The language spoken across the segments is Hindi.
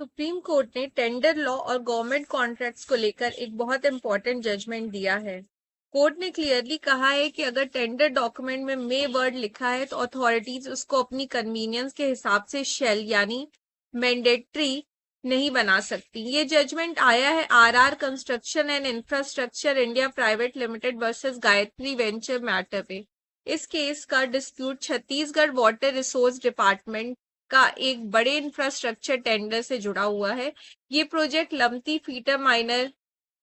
सुप्रीम कोर्ट ने टेंडर लॉ और गवर्नमेंट कॉन्ट्रैक्ट्स को लेकर एक बहुत इंपॉर्टेंट जजमेंट दिया है। कोर्ट ने क्लियरली कहा है कि अगर टेंडर डॉक्यूमेंट में मे वर्ड लिखा है तो अथॉरिटीज उसको अपनी कन्वीनियंस के हिसाब से शेल यानी मैंडेटरी नहीं बना सकती। ये जजमेंट आया है RR construction and infrastructure India private limited versus Gayatri venture matter पे। इस केस का dispute Chhattisgarh water resource department का एक बड़े इंफ्रास्ट्रक्चर टेंडर से जुड़ा हुआ है। ये project Lamti feeder minor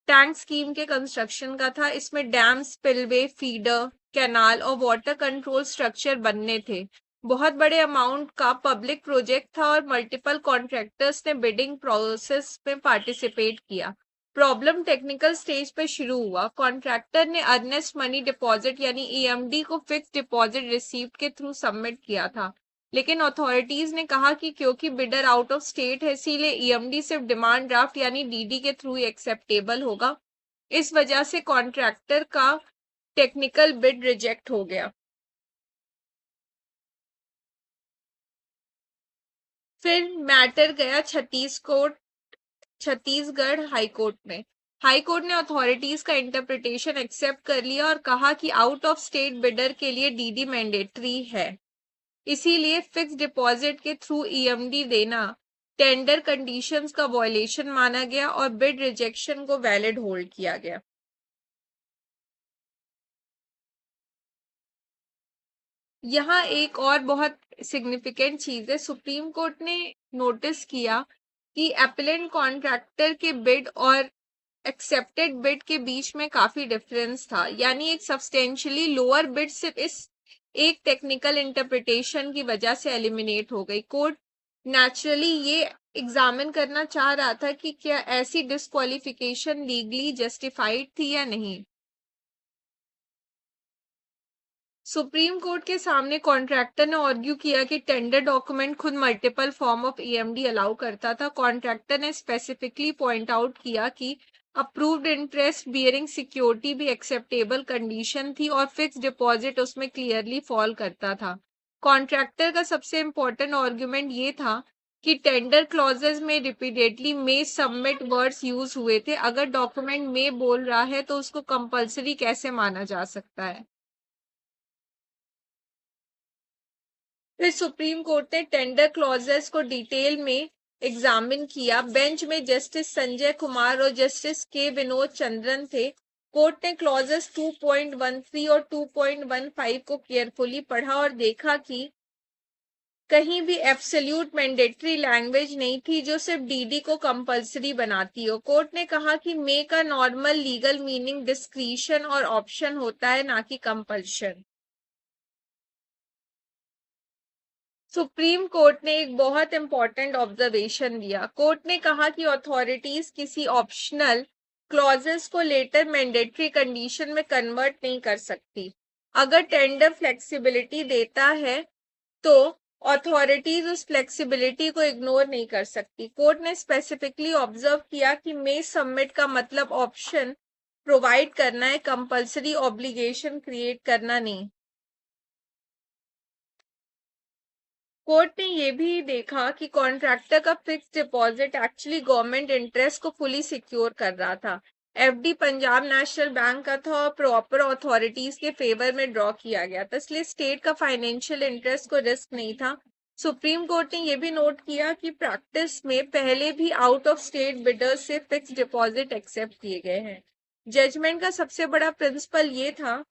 tank scheme के कंस्ट्रक्शन का था। इसमें डैम, स्पिलवे, फीडर, कैनाल और वाटर कंट्रोल स्ट्रक्चर बनने थे। बहुत बड़े अमाउंट का पब्लिक प्रोजेक्ट था और मल्टीपल कॉन्ट्रैक्टर्स ने बिडिंग प्रोसेस में पार्टिसिपेट किया। प्रॉब्लम टेक्निकल स्टेज पे शुरू हुआ। कॉन्ट्रैक्टर ने अर्नेस्ट मनी डिपॉजिट यानी ईएमडी को फिक्स डिपॉजिट रिसीव्ड के थ्रू सबमिट किया था, लेकिन अथॉरिटीज ने कहा कि क्योंकि बिडर आउट ऑफ स्टेट है इसीलिए ईएमडी सिर्फ डिमांड ड्राफ्ट यानी डीडी के थ्रू ही एक्सेप्टेबल होगा। इस वजह से कॉन्ट्रैक्टर का टेक्निकल बिड रिजेक्ट हो गया। फिर मैटर गया छत्तीसगढ़ हाई कोर्ट में। हाई कोर्ट ने अथॉरिटीज का इंटरप्रिटेशन एक्सेप्ट कर लिया और कहा कि आउट ऑफ स्टेट बिडर के लिए डीडी मैंडेटरी है, इसीलिए फिक्स डिपॉजिट के थ्रू ईएमडी देना टेंडर कंडीशंस का वायलेशन माना गया और बिड रिजेक्शन को वैलिड होल्ड किया गया। यहाँ एक और बहुत सिग्निफिकेंट चीज है। सुप्रीम कोर्ट ने नोटिस किया कि एपेलेंट कॉन्ट्रैक्टर के बिड और एक्सेप्टेड बिड के बीच में काफी डिफरेंस था, यानी एक सब्सटेंशियली लोअर बिड सिर्फ इस एक टेक्निकल इंटरप्रिटेशन की वजह से एलिमिनेट हो गई। कोर्ट नेचुरली ये एग्जामिन करना चाह रहा था कि क्या ऐसी डिस्क्वालिफिकेशन लीगली जस्टिफाइड थी या नहीं। सुप्रीम कोर्ट के सामने कॉन्ट्रैक्टर ने आर्ग्यू किया कि टेंडर डॉक्यूमेंट खुद multiple form of EMD allow करता था। कॉन्ट्रैक्टर ने स्पेसिफिकली पॉइंट आउट किया कि अप्रूव्ड इंटरेस्ट बियरिंग सिक्योरिटी भी एक्सेप्टेबल कंडीशन थी और फिक्स डिपॉजिट उसमें क्लियरली फॉल करता था। कॉन्ट्रैक्टर का सबसे इंपॉर्टेंट आर्ग्यूमेंट ये था कि टेंडर क्लॉजेस में रिपीटेडली मे सबमिट वर्ड्स यूज हुए थे। अगर डॉक्यूमेंट में बोल रहा है तो उसको कंपलसरी कैसे माना जा सकता है। फिर सुप्रीम कोर्ट ने टेंडर क्लॉजेस को डिटेल में एग्जामिन किया। बेंच में जस्टिस संजय कुमार और जस्टिस के विनोद चंद्रन थे। कोर्ट ने क्लॉजेस 2.13 और 2.15 को केयरफुली पढ़ा और देखा कि कहीं भी एब्सोल्यूट मैंडेटरी लैंग्वेज नहीं थी जो सिर्फ डीडी को कंपलसरी बनाती हो। कोर्ट ने कहा कि मे का नॉर्मल लीगल मीनिंग डिस्क्रिशन और ऑप्शन होता है, ना कि कंपल्शन। सुप्रीम कोर्ट ने एक बहुत इंपॉर्टेंट ऑब्जर्वेशन दिया। कोर्ट ने कहा कि अथॉरिटीज किसी ऑप्शनल क्लॉजेस को लेटर मैंडेटरी कंडीशन में कन्वर्ट नहीं कर सकती। अगर टेंडर फ्लेक्सिबिलिटी देता है तो अथॉरिटीज उस फ्लेक्सिबिलिटी को इग्नोर नहीं कर सकती। कोर्ट ने स्पेसिफिकली ऑब्जर्व किया कि मे सबमिट का मतलब ऑप्शन प्रोवाइड करना है, कंपलसरी ऑब्लिगेशन क्रिएट करना नहीं। कोर्ट ने यह भी देखा कि कॉन्ट्रैक्टर का fix deposit actually government interest को फुली सिक्योर कर रहा था। एफडी पंजाब नेशनल बैंक का था और प्रॉपर अथॉरिटीज के फेवर में ड्रॉ किया गया था, इसलिए स्टेट का फाइनेंशियल इंटरेस्ट को रिस्क नहीं था। सुप्रीम कोर्ट ने यह भी नोट किया कि प्रैक्टिस में पहले भी आउट ऑफ स्टेट बिडर्स से फिक्स डिपॉजिट एक्सेप्ट किए गए हैं। जजमेंट का सबसे बड़ा प्रिंसिपल ये था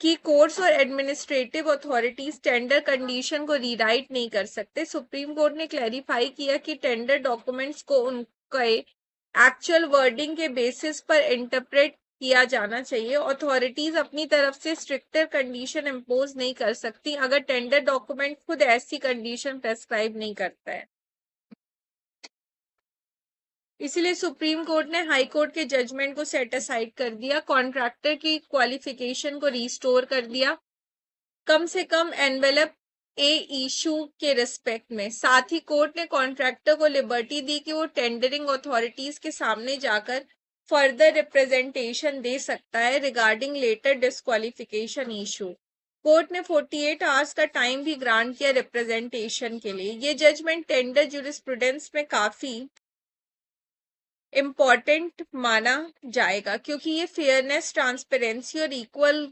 कि कोर्ट्स और एडमिनिस्ट्रेटिव अथॉरिटीज टेंडर कंडीशन को रीराइट नहीं कर सकते। सुप्रीम कोर्ट ने क्लैरिफाई किया कि टेंडर डॉक्यूमेंट्स को उनके एक्चुअल वर्डिंग के बेसिस पर इंटरप्रेट किया जाना चाहिए। अथॉरिटीज अपनी तरफ से स्ट्रिक्टर कंडीशन इम्पोज नहीं कर सकती अगर टेंडर डॉक्यूमेंट खुद ऐसी कंडीशन प्रेस्क्राइब नहीं करता है। इसीलिए सुप्रीम कोर्ट ने हाई कोर्ट के जजमेंट को सेट असाइड कर दिया, कॉन्ट्रैक्टर की क्वालिफिकेशन को रिस्टोर कर दिया, कम से कम एनवेलप ए इशू के रिस्पेक्ट में। साथ ही कोर्ट ने कॉन्ट्रैक्टर को लिबर्टी दी कि वो टेंडरिंग अथॉरिटीज के सामने जाकर फर्दर रिप्रेजेंटेशन दे सकता है regarding letter disqualification issue. Court ने 48 आवर्स का टाइम भी ग्रांट किया रिप्रेजेंटेशन के लिए। ये जजमेंट टेंडर जूरिस्प्रूडेंस में काफी इम्पॉर्टेंट माना जाएगा, क्योंकि ये फेयरनेस, ट्रांसपेरेंसी और इक्वल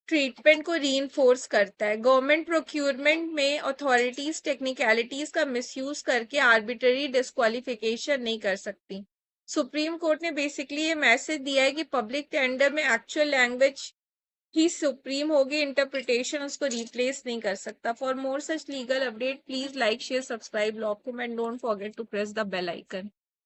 ट्रीटमेंट को रीइंफोर्स करता है। गवर्नमेंट प्रोक्यूरमेंट में अथॉरिटीज टेक्निकलिटीज का मिसयूज करके आर्बिट्ररी डिस्क्वालिफिकेशन नहीं कर सकती। सुप्रीम कोर्ट ने बेसिकली ये मैसेज दिया है कि पब्लिक टेंडर में एक्चुअल लैंग्वेज ही सुप्रीम होगी, इंटरप्रिटेशन उसको रिप्लेस नहीं कर सकता। For more such legal update please like share subscribe law and don't forget to press the bell icon.